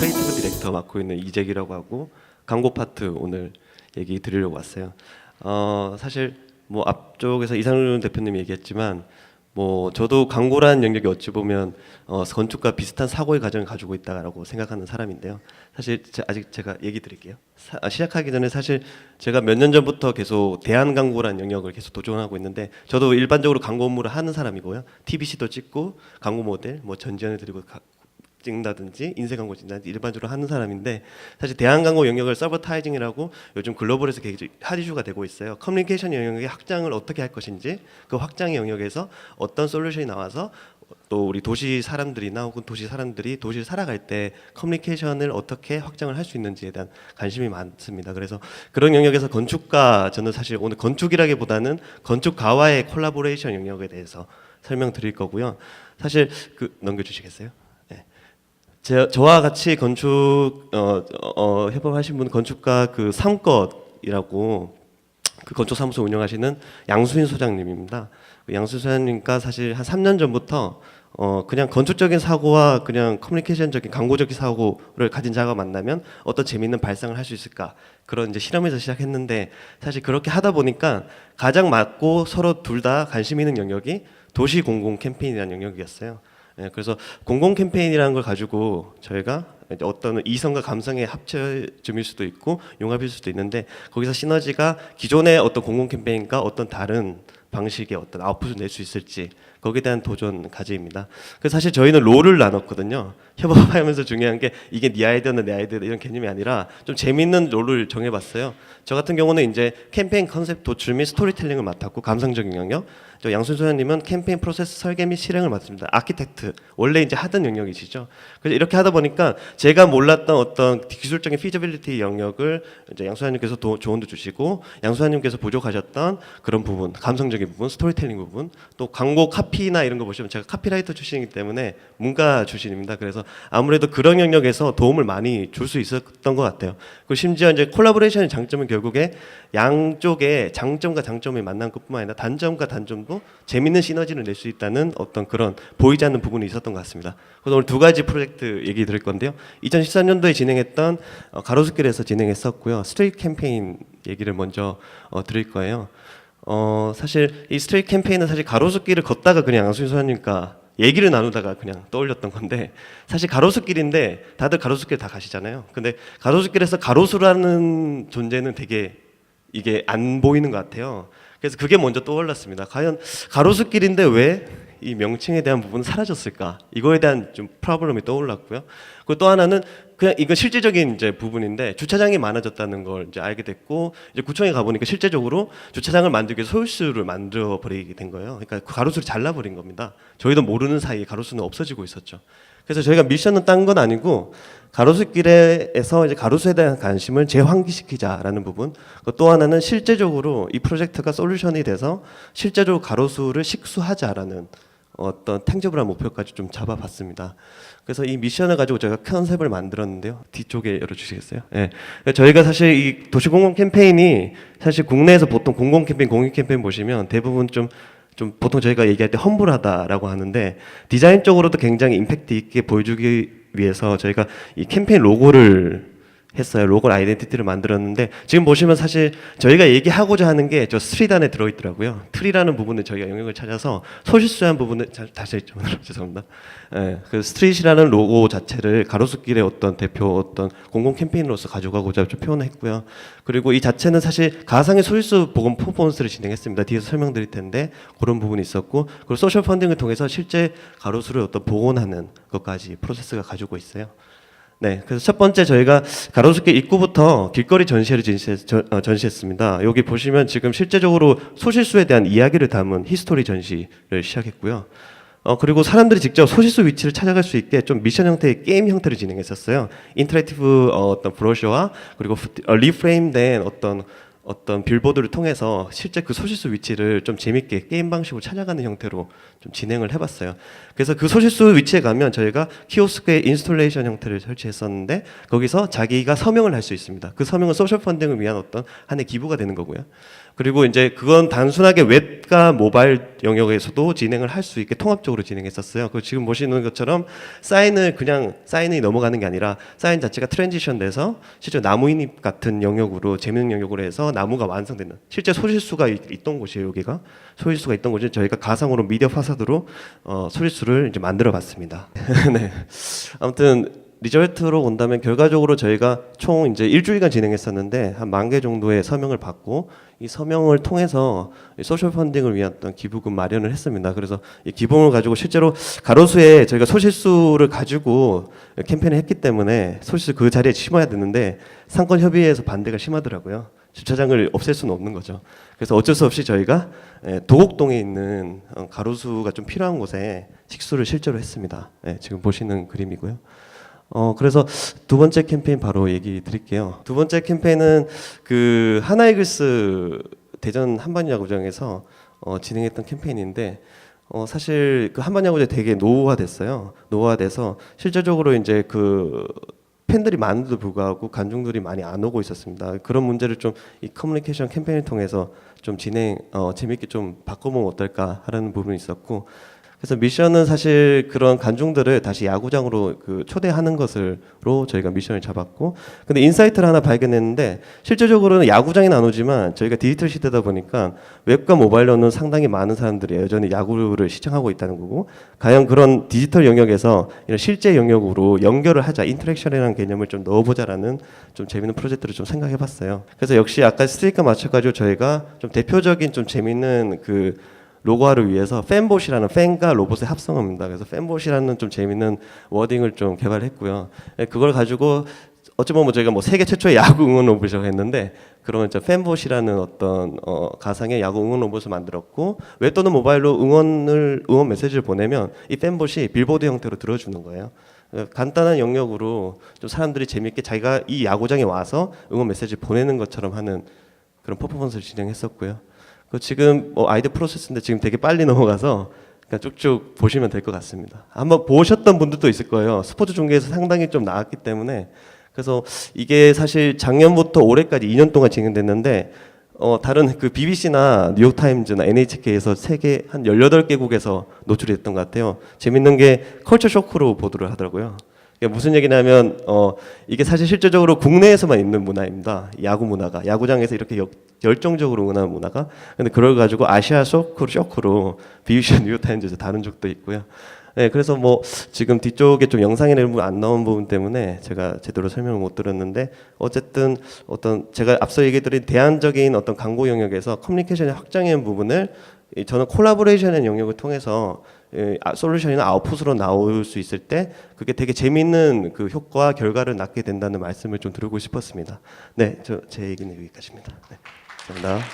크리에이티브 디렉터 맡고 있는 이재기라고 하고 광고 파트 오늘 얘기 드리려고 왔어요. 사실 뭐 앞쪽에서 이상훈 대표님이 얘기했지만 뭐 저도 광고라는 영역이 어찌 보면 건축과 비슷한 사고의 과정을 가지고 있다라고 생각하는 사람인데요. 사실 아직 제가 얘기 드릴게요. 시작하기 전에 사실 제가 몇 년 전부터 계속 대한 광고라는 영역을 계속 도전하고 있는데 저도 일반적으로 광고 업무를 하는 사람이고요. TVC도 찍고 광고 모델 뭐 전지현을 드리고 찍는다든지 인쇄 광고 찍는다든지 일반적으로 하는 사람인데 사실 대한 광고 영역을 서버타이징이라고 요즘 글로벌에서 굉장히 핫 이슈가 되고 있어요. 커뮤니케이션 영역의 확장을 어떻게 할 것인지 그 확장의 영역에서 어떤 솔루션이 나와서 또 우리 도시 사람들이나 혹은 도시 사람들이 도시를 살아갈 때 커뮤니케이션을 어떻게 확장을 할 수 있는지에 대한 관심이 많습니다. 그래서 그런 영역에서 건축가 저는 사실 오늘 건축이라기보다는 건축가와의 콜라보레이션 영역에 대해서 설명드릴 거고요. 사실 넘겨주시겠어요? 저와 같이 건축 협업하신 분 건축가 삼것이라고 그 건축 사무소 운영하시는 양수인 소장님입니다. 양수인 소장님과 사실 한 3년 전부터 그냥 건축적인 사고와 그냥 커뮤니케이션적인 광고적인 사고를 가진 자가 만나면 어떤 재미있는 발상을 할 수 있을까 그런 이제 실험에서 시작했는데 사실 그렇게 하다 보니까 가장 맞고 서로 둘 다 관심 있는 영역이 도시 공공 캠페인이라는 영역이었어요. 네, 그래서 공공 캠페인이라는 걸 가지고 저희가 어떤 이성과 감성의 합쳐짐일 수도 있고 융합일 수도 있는데 거기서 시너지가 기존의 어떤 공공 캠페인과 어떤 다른 방식의 어떤 아웃풋을 낼 수 있을지 거기에 대한 도전 과제입니다. 그래서 사실 저희는 롤을 나눴거든요. 협업하면서 중요한 게 이게 네 아이디어는 내 아이디어다 이런 개념이 아니라 좀 재밌는 롤을 정해봤어요. 저 같은 경우는 이제 캠페인 컨셉 도출 및 스토리텔링을 맡았고 감성적인 영역. 저 양순 소장님은 캠페인 프로세스 설계 및 실행을 맡습니다. 아키텍트 원래 이제 하던 영역이시죠. 그래서 이렇게 하다 보니까 제가 몰랐던 어떤 기술적인 피저빌리티 영역을 이제 양 소장님께서 조언도 주시고 양 소장님께서 부족하셨던 그런 부분, 감성적인 부분, 스토리텔링 부분, 또 광고 카피나 이런 거 보시면 제가 카피라이터 출신이기 때문에 문가 출신입니다. 그래서 아무래도 그런 영역에서 도움을 많이 줄 수 있었던 것 같아요. 그리고 심지어 이제 콜라보레이션의 장점은 결국에 양쪽의 장점과 장점이 만난 것뿐만 아니라 단점과 단점도 재밌는 시너지를 낼 수 있다는 어떤 그런 보이지 않는 부분이 있었던 것 같습니다. 그래서 오늘 두 가지 프로젝트 얘기 드릴 건데요. 2014년도에 진행했던 가로수길에서 진행했었고요. 스트리트 캠페인 얘기를 먼저 드릴 거예요. 사실 이 스트리트 캠페인은 사실 가로수길을 걷다가 그냥 양수인 소장님과 얘기를 나누다가 그냥 떠올렸던 건데 사실 가로수길인데 다들 가로수길 다 가시잖아요. 근데 가로수길에서 가로수라는 존재는 되게 이게 안 보이는 것 같아요. 그래서 그게 먼저 떠올랐습니다. 과연 가로수길인데 왜 이 명칭에 대한 부분은 사라졌을까? 이거에 대한 좀 프로블럼이 떠올랐고요. 그리고 또 하나는 그냥 이건 실질적인 이제 부분인데 주차장이 많아졌다는 걸 이제 알게 됐고 이제 구청에 가보니까 실제적으로 주차장을 만들기 위해서 소유수를 만들어 버리게 된 거예요. 그러니까 그 가로수를 잘라버린 겁니다. 저희도 모르는 사이에 가로수는 없어지고 있었죠. 그래서 저희가 미션은 딴 건 아니고 가로수길에서 이제 가로수에 대한 관심을 재환기시키자라는 부분. 또 하나는 실제적으로 이 프로젝트가 솔루션이 돼서 실제적으로 가로수를 식수하자라는 어떤 탱저블한 목표까지 좀 잡아봤습니다. 그래서 이 미션을 가지고 저희가 컨셉을 만들었는데요. 뒤쪽에 열어주시겠어요? 네. 저희가 사실 이 도시공공 캠페인이 사실 국내에서 보통 공공 캠페인, 공익 캠페인 보시면 대부분 좀 보통 저희가 얘기할 때 험불하다라고 하는데 디자인적으로도 굉장히 임팩트 있게 보여주기 위해서 저희가 이 캠페인 로고를 했어요. 로고 아이덴티티를 만들었는데 지금 보시면 사실 저희가 얘기하고자 하는 게 저 스트릿 안에 들어있더라고요. 트리라는 부분을 저희가 영역을 찾아서 소실수한 부분을 다시 죄송합니다. 네, 그 스트릿이라는 로고 자체를 가로수길의 어떤 대표 어떤 공공 캠페인으로서 가져가고자 좀 표현을 했고요. 그리고 이 자체는 사실 가상의 소실수 보건 퍼포먼스를 진행했습니다. 뒤에서 설명드릴 텐데 그런 부분이 있었고 그리고 소셜 펀딩을 통해서 실제 가로수를 어떤 복원하는 것까지 프로세스가 가지고 있어요. 네, 그래서 첫 번째 저희가 가로수길 입구부터 길거리 전시회를 전시했습니다. 여기 보시면 지금 실제적으로 소실수에 대한 이야기를 담은 히스토리 전시를 시작했고요. 그리고 사람들이 직접 소실수 위치를 찾아갈 수 있게 좀 미션 형태의 게임 형태를 진행했었어요. 인터랙티브 어떤 브로셔와 그리고 리프레임된 어떤 어떤 빌보드를 통해서 실제 그 소실수 위치를 좀 재밌게 게임 방식으로 찾아가는 형태로 좀 진행을 해봤어요. 그래서 그 소실수 위치에 가면 저희가 키오스크의 인스톨레이션 형태를 설치했었는데 거기서 자기가 서명을 할 수 있습니다. 그 서명은 소셜 펀딩을 위한 어떤 하나의 기부가 되는 거고요. 그리고 이제 그건 단순하게 웹과 모바일 영역에서도 진행을 할 수 있게 통합적으로 진행했었어요. 그 지금 보시는 것처럼 사인을 그냥 사인이 넘어가는 게 아니라 사인 자체가 트랜지션 돼서 실제 나무인입 같은 영역으로 재밌는 영역으로 해서 나무가 완성되는 실제 소실수가 있던 곳이에요. 여기가 소실수가 있던 곳이 저희가 가상으로 미디어 파사드로 소실수를 이제 만들어봤습니다. 네. 아무튼 리절트로 온다면 결과적으로 저희가 총 이제 일주일간 진행했었는데 한 10,000개 정도의 서명을 받고 이 서명을 통해서 소셜 펀딩을 위한 어떤 기부금 마련을 했습니다. 그래서 이 기부금을 가지고 실제로 가로수에 저희가 소실수를 가지고 캠페인을 했기 때문에 소실수 그 자리에 심어야 되는데 상권 협의회에서 반대가 심하더라고요. 주차장을 없앨 수는 없는 거죠. 그래서 어쩔 수 없이 저희가 도곡동에 있는 가로수가 좀 필요한 곳에 식수를 실제로 했습니다. 지금 보시는 그림이고요. 그래서 두 번째 캠페인 바로 얘기 드릴게요. 두 번째 캠페인은 그 하나이글스 대전 한반야구장에서 진행했던 캠페인인데 사실 그 한반야구장 되게 노후화됐어요. 노후화돼서 실질적으로 이제 그 팬들이 많은데도 불구하고 관중들이 많이 안 오고 있었습니다. 그런 문제를 좀 이 커뮤니케이션 캠페인을 통해서 좀 재밌게 좀 바꿔보면 어떨까 하는 부분이 있었고, 그래서 미션은 사실 그런 관중들을 다시 야구장으로 그 초대하는 것으로 저희가 미션을 잡았고, 근데 인사이트를 하나 발견했는데 실질적으로는 야구장에는 안 오지만 저희가 디지털 시대다 보니까 웹과 모바일로는 상당히 많은 사람들이 여전히 야구를 시청하고 있다는 거고, 과연 그런 디지털 영역에서 이런 실제 영역으로 연결을 하자, 인터랙션이라는 개념을 좀 넣어보자라는 좀 재밌는 프로젝트를 좀 생각해봤어요. 그래서 역시 아까 스트릭과 맞춰가지고 저희가 좀 대표적인 좀 재밌는 그 로고화를 위해서 팬봇이라는 팬과 로봇의 합성어입니다. 그래서 팬봇이라는 좀 재밌는 워딩을 좀 개발했고요. 그걸 가지고 어찌 보면 저희가 뭐 세계 최초의 야구 응원 로봇이라고 했는데, 그러면 저 팬봇이라는 어떤 가상의 야구 응원 로봇을 만들었고, 웹 또는 모바일로 응원 메시지를 보내면 이 팬봇이 빌보드 형태로 들어주는 거예요. 간단한 영역으로 좀 사람들이 재밌게 자기가 이 야구장에 와서 응원 메시지 보내는 것처럼 하는 그런 퍼포먼스를 진행했었고요. 지금 아이디어 프로세스인데 지금 되게 빨리 넘어가서 그냥 쭉쭉 보시면 될 것 같습니다. 한번 보셨던 분들도 있을 거예요. 스포츠 중계에서 상당히 좀 나왔기 때문에. 그래서 이게 사실 작년부터 올해까지 2년 동안 진행됐는데 다른 그 BBC나 뉴욕타임즈나 NHK에서 세계 한 18개국에서 노출이 됐던 것 같아요. 재밌는 게 컬처 쇼크로 보도를 하더라고요. 무슨 얘기냐면 이게 사실 실질적으로 국내에서만 있는 문화입니다. 야구 문화가 야구장에서 이렇게 열정적으로 응원하는 문화가. 근데 그걸 가지고 아시아 쇼크로 BBC 뉴욕타임즈에서 다룬 적도 있고요. 네, 그래서 뭐 지금 뒤쪽에 좀 영상이나 이런 부분 안 나온 부분 때문에 제가 제대로 설명을 못 드렸는데, 어쨌든 어떤 제가 앞서 얘기드린 대안적인 어떤 광고 영역에서 커뮤니케이션의 확장의 부분을 저는 콜라보레이션의 영역을 통해서 솔루션이나 아웃풋으로 나올 수 있을 때 그게 되게 재미있는 그 효과 결과를 낳게 된다는 말씀을 좀 드리고 싶었습니다. 네, 제 얘기는 여기까지입니다. 네, 감사합니다.